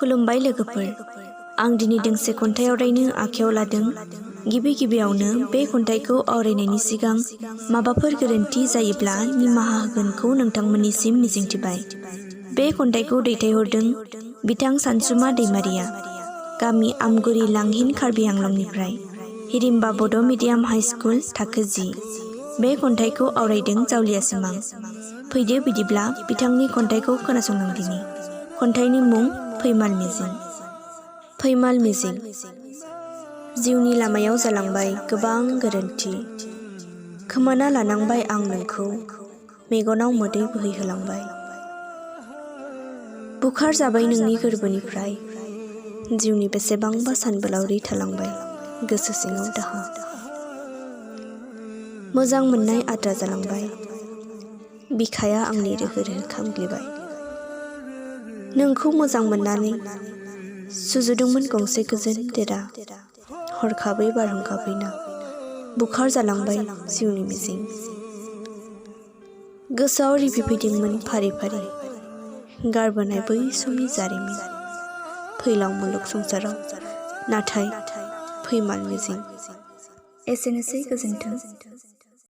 खुलुमबाय लोगोफोर, आं दिनै दोंसे खन्थाइ आवरायनो आखायाव लादों। गिबियावनो बे खन्थाइखौ आवरायनायनि सिगां माबाफोर गोरोन्थि जायोब्ला निमाहा होगोनखौ नोंथांमोननिसिम मिजिंथिबाय। बे खन्थाइखौ दैथायहरदों बिथां सानसुमा दैमारिया, गामि आमगुरि लांहिन कार्बि आंलंनिफ्राय, हिरिम्बा बड' मिडियाम हाइ स्कुल थाखो 10। बे खन्थाइखौ आवरायदों जावलिया सिमां। फैदो बिदिब्ला बिथांनि खन्थाइखौ खोनासंलांदिनि। खन्थाइनि मुं फैमाल मिजिं। फैमाल मिजिं। जिउनि लामायाव जालांबाय गोबां गोरोन्थि, खोमाना लानांबाय आं नोंखौ, मेगनाव मोदै बोहैहोलांबाय। बुखार जाबाय नोंनि गोरबोनिफ्राय, जिउनि बेसेबांबा सानबोलावरि थालांबाय गोसो सिङाव दाहा। मोजां मोननाय आद्रा जालांबाय, बिखाया आंनि रोहो रोहो खामग्लिबाय। नोंखौ मोजां मोननानै सुजुदोंमोन गंसे गोजोन देरा, हरखाबै बारहुंखा फैना बुखार जालांबाय जिउनि मिजिं। गोसोआव रिफिफैदोंमोन फारि फारि गारबोनाय बै समनि जारिमिन, फैलाव मुलुग संसाराव नाथाय फैमाल मिजिं। एसेनोसै, गोजोन्थों।